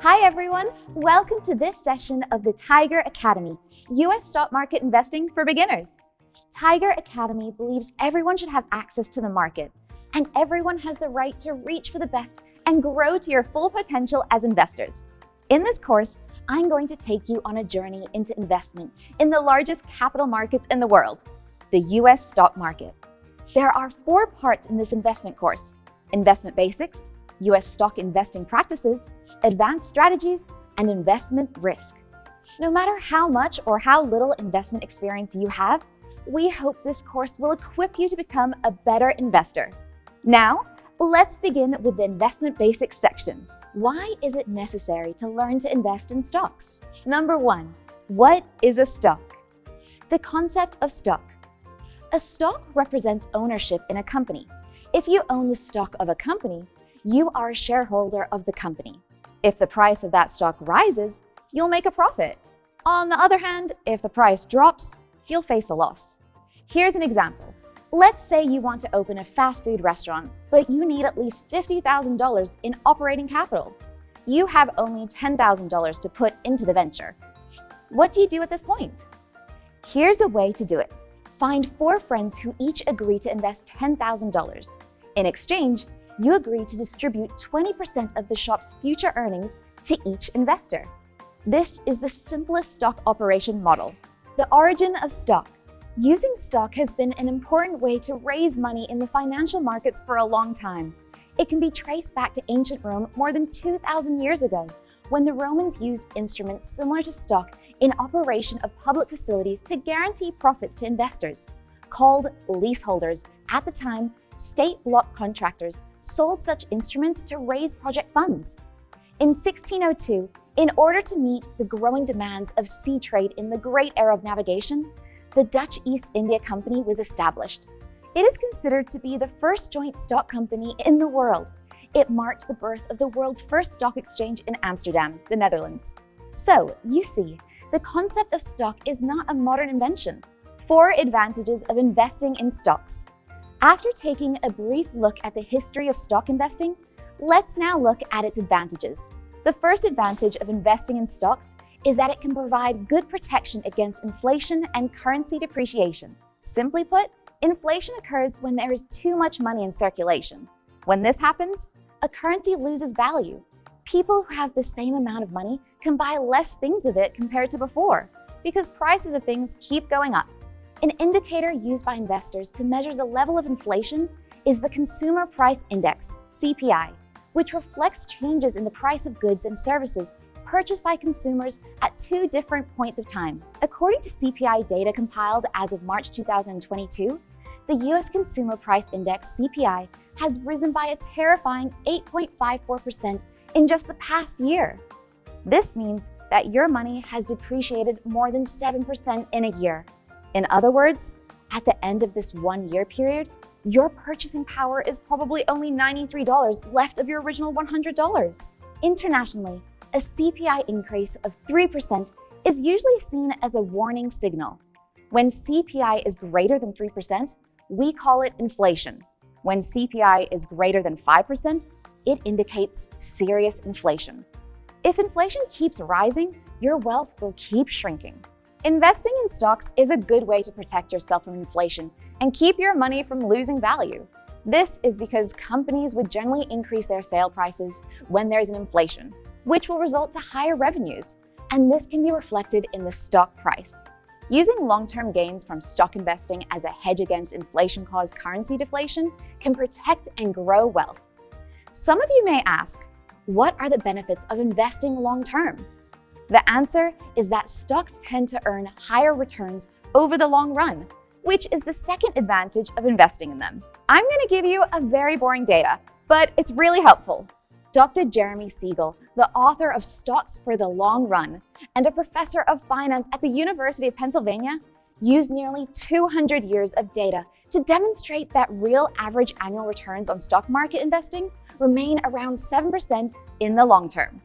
Hi everyone, welcome to this session of the Tiger Academy, US stock market investing for beginners. Tiger Academy believes everyone should have access to the market, and everyone has the right to reach for the best and grow to your full potential as investors. In this course, I'm going to take you on a journey into investment in the largest capital markets in the world, the US stock market. There are 4 parts in this investment course: investment basics, US stock investing practices, advanced strategies, and investment risk. No matter how much or how little investment experience you have, we hope this course will equip you to become a better investor. Now, let's begin with the investment basics section. Why is it necessary to learn to invest in stocks? Number 1, what is a stock? The concept of stock. A stock represents ownership in a company. If you own the stock of a company, you are a shareholder of the company. If the price of that stock rises, you'll make a profit. On the other hand, if the price drops, you'll face a loss. Here's an example. Let's say you want to open a fast food restaurant, but you need at least $50,000 in operating capital. You have only $10,000 to put into the venture. What do you do at this point? Here's a way to do it. Find 4 friends who each agree to invest $10,000. In exchange, you agree to distribute 20% of the shop's future earnings to each investor. This is the simplest stock operation model. The origin of stock. Using stock has been an important way to raise money in the financial markets for a long time. It can be traced back to ancient Rome more than 2,000 years ago, when the Romans used instruments similar to stock in operation of public facilities to guarantee profits to investors. Called leaseholders, at the time, state block contractors sold such instruments to raise project funds. In 1602, in order to meet the growing demands of sea trade in the great era of navigation, the Dutch East India Company was established. It is considered to be the first joint stock company in the world. It marked the birth of the world's first stock exchange in Amsterdam, the Netherlands. So, you see, the concept of stock is not a modern invention. 4 advantages of investing in stocks. After taking a brief look at the history of stock investing, let's now look at its advantages. The first advantage of investing in stocks is that it can provide good protection against inflation and currency depreciation. Simply put, inflation occurs when there is too much money in circulation. When this happens, a currency loses value. People who have the same amount of money can buy less things with it compared to before, because prices of things keep going up. An indicator used by investors to measure the level of inflation is the Consumer Price Index, CPI, which reflects changes in the price of goods and services purchased by consumers at 2 different points of time. According to CPI data compiled as of March 2022, the US Consumer Price Index, CPI, has risen by a terrifying 8.54% in just the past year. This means that your money has depreciated more than 7% in a year. In other words, at the end of this 1-year period, your purchasing power is probably only $93 left of your original $100. Internationally, a CPI increase of 3% is usually seen as a warning signal. When CPI is greater than 3%, we call it inflation. When CPI is greater than 5%, it indicates serious inflation. If inflation keeps rising, your wealth will keep shrinking. Investing in stocks is a good way to protect yourself from inflation and keep your money from losing value. This is because companies would generally increase their sale prices when there's an inflation, which will result to higher revenues, and this can be reflected in the stock price. Using long-term gains from stock investing as a hedge against inflation-caused currency deflation can protect and grow wealth. Some of you may ask, what are the benefits of investing long-term? The answer is that stocks tend to earn higher returns over the long run, which is the second advantage of investing in them. I'm going to give you a very boring data, but it's really helpful. Dr. Jeremy Siegel, the author of Stocks for the Long Run and a professor of finance at the University of Pennsylvania, used nearly 200 years of data to demonstrate that real average annual returns on stock market investing remain around 7% in the long term.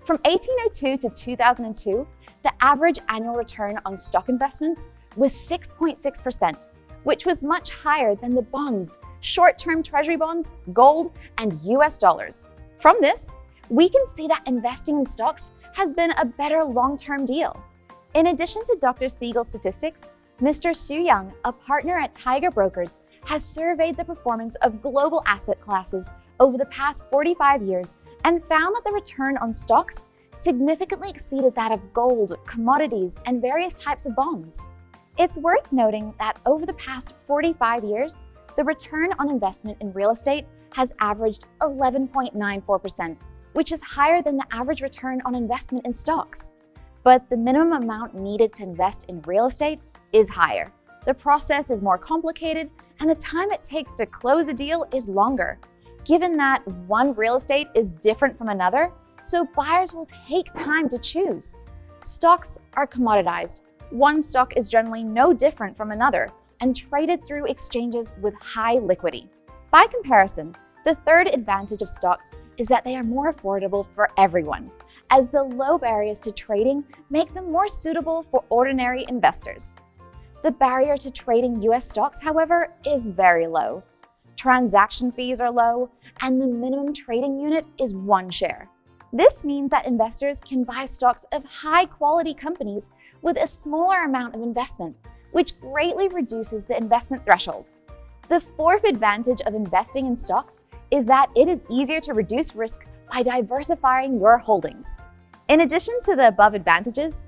From 1802 to 2002, the average annual return on stock investments was 6.6%, which was much higher than the bonds, short-term treasury bonds, gold, and US dollars. From this, we can see that investing in stocks has been a better long-term deal. In addition to Dr. Siegel's statistics, Mr. Xu Yang, a partner at Tiger Brokers, has surveyed the performance of global asset classes over the past 45 years and found that the return on stocks significantly exceeded that of gold, commodities, and various types of bonds. It's worth noting that over the past 45 years, the return on investment in real estate has averaged 11.94%, which is higher than the average return on investment in stocks. But the minimum amount needed to invest in real estate is higher. The process is more complicated, and the time it takes to close a deal is longer. Given that one real estate is different from another, so buyers will take time to choose. Stocks are commoditized. One stock is generally no different from another and traded through exchanges with high liquidity. By comparison, the third advantage of stocks is that they are more affordable for everyone, as the low barriers to trading make them more suitable for ordinary investors. The barrier to trading US stocks, however, is very low. Transaction fees are low, and the minimum trading unit is 1 share. This means that investors can buy stocks of high-quality companies with a smaller amount of investment, which greatly reduces the investment threshold. The fourth advantage of investing in stocks is that it is easier to reduce risk by diversifying your holdings. In addition to the above advantages,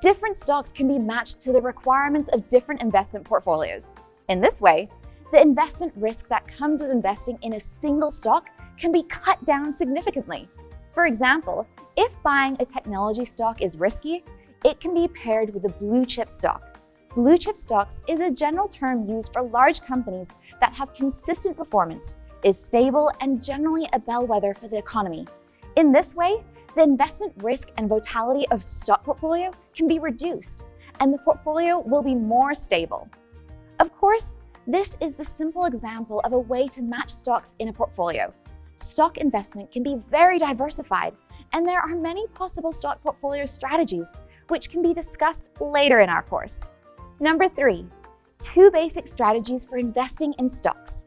different stocks can be matched to the requirements of different investment portfolios. In this way, the investment risk that comes with investing in a single stock can be cut down significantly. For example, if buying a technology stock is risky, it can be paired with a blue chip stock. Blue chip stocks is a general term used for large companies that have consistent performance, is stable, and generally a bellwether for the economy. In this way, the investment risk and volatility of stock portfolio can be reduced, and the portfolio will be more stable. Of course, this is the simple example of a way to match stocks in a portfolio. Stock investment can be very diversified, and there are many possible stock portfolio strategies, which can be discussed later in our course. Number 3, 2 basic strategies for investing in stocks.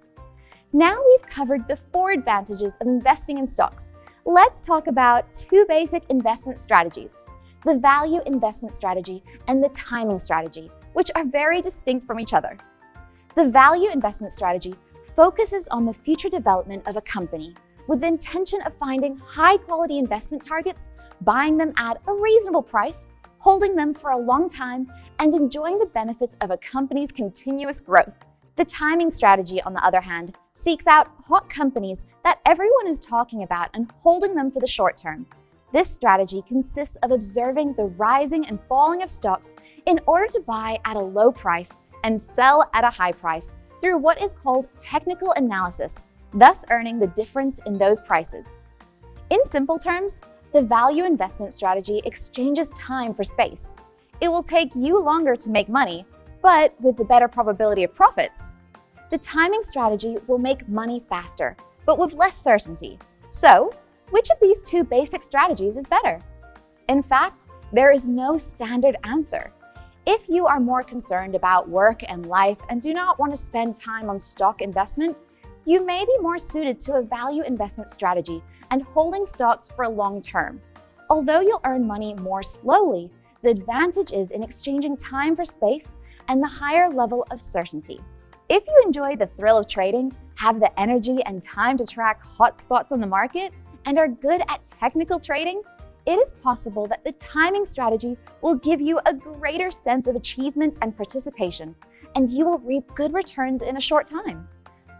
Now we've covered the 4 advantages of investing in stocks. Let's talk about 2 basic investment strategies, the value investment strategy and the timing strategy, which are very distinct from each other. The value investment strategy focuses on the future development of a company with the intention of finding high-quality investment targets, buying them at a reasonable price, holding them for a long time, and enjoying the benefits of a company's continuous growth. The timing strategy, on the other hand, seeks out hot companies that everyone is talking about and holding them for the short term. This strategy consists of observing the rising and falling of stocks in order to buy at a low price and sell at a high price through what is called technical analysis, thus earning the difference in those prices. In simple terms, the value investment strategy exchanges time for space. It will take you longer to make money, but with the better probability of profits. The timing strategy will make money faster, but with less certainty. So, which of these 2 basic strategies is better? In fact, there is no standard answer. If you are more concerned about work and life and do not want to spend time on stock investment, you may be more suited to a value investment strategy and holding stocks for long term. Although you'll earn money more slowly, the advantage is in exchanging time for space and the higher level of certainty. If you enjoy the thrill of trading, have the energy and time to track hot spots on the market, and are good at technical trading, it is possible that the timing strategy will give you a greater sense of achievement and participation, and you will reap good returns in a short time.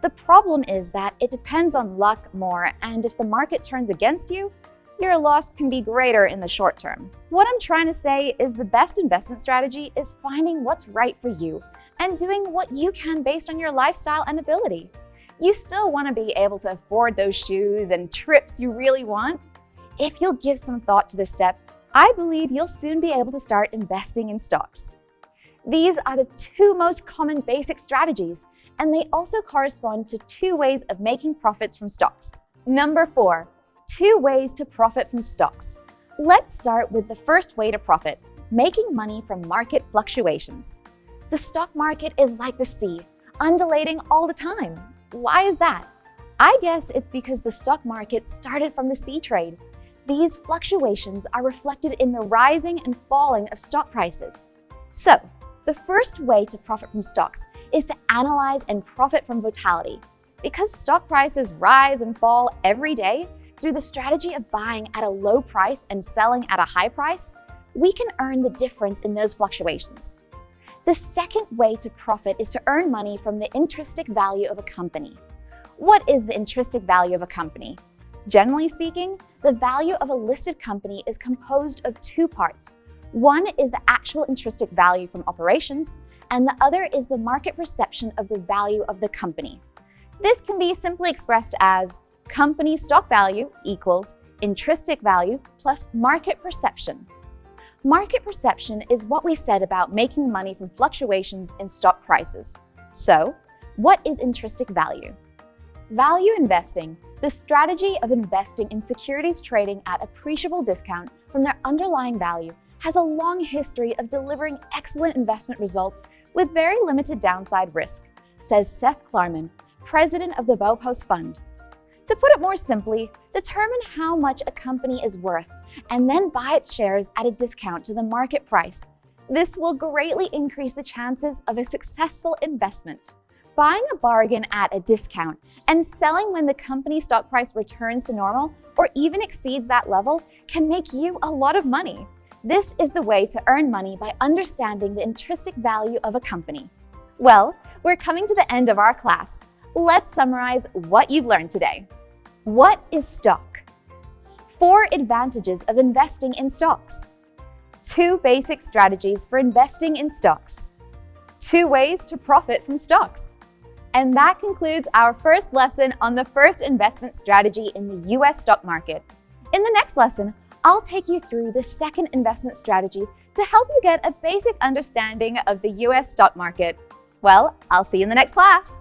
The problem is that it depends on luck more, and if the market turns against you, your loss can be greater in the short term. What I'm trying to say is the best investment strategy is finding what's right for you and doing what you can based on your lifestyle and ability. You still want to be able to afford those shoes and trips you really want. If you'll give some thought to this step, I believe you'll soon be able to start investing in stocks. These are the 2 most common basic strategies, and they also correspond to 2 ways of making profits from stocks. Number 4, 2 ways to profit from stocks. Let's start with the first way to profit, making money from market fluctuations. The stock market is like the sea, undulating all the time. Why is that? I guess it's because the stock market started from the sea trade. These fluctuations are reflected in the rising and falling of stock prices. So, the first way to profit from stocks is to analyze and profit from volatility. Because stock prices rise and fall every day, through the strategy of buying at a low price and selling at a high price, we can earn the difference in those fluctuations. The second way to profit is to earn money from the intrinsic value of a company. What is the intrinsic value of a company? Generally speaking, the value of a listed company is composed of two parts. One is the actual intrinsic value from operations, and the other is the market perception of the value of the company. This can be simply expressed as company stock value equals intrinsic value plus market perception. Market perception is what we said about making money from fluctuations in stock prices. So, what is intrinsic value? Value investing, the strategy of investing in securities trading at appreciable discount from their underlying value, has a long history of delivering excellent investment results with very limited downside risk, says Seth Klarman, president of the Bauhaus Fund. To put it more simply, determine how much a company is worth and then buy its shares at a discount to the market price. This will greatly increase the chances of a successful investment. Buying a bargain at a discount and selling when the company stock price returns to normal or even exceeds that level can make you a lot of money. This is the way to earn money by understanding the intrinsic value of a company. Well, we're coming to the end of our class. Let's summarize what you've learned today. What is stock? 4 advantages of investing in stocks. 2 basic strategies for investing in stocks. 2 ways to profit from stocks. And that concludes our first lesson on the first investment strategy in the US stock market. In the next lesson, I'll take you through the second investment strategy to help you get a basic understanding of the US stock market. Well, I'll see you in the next class.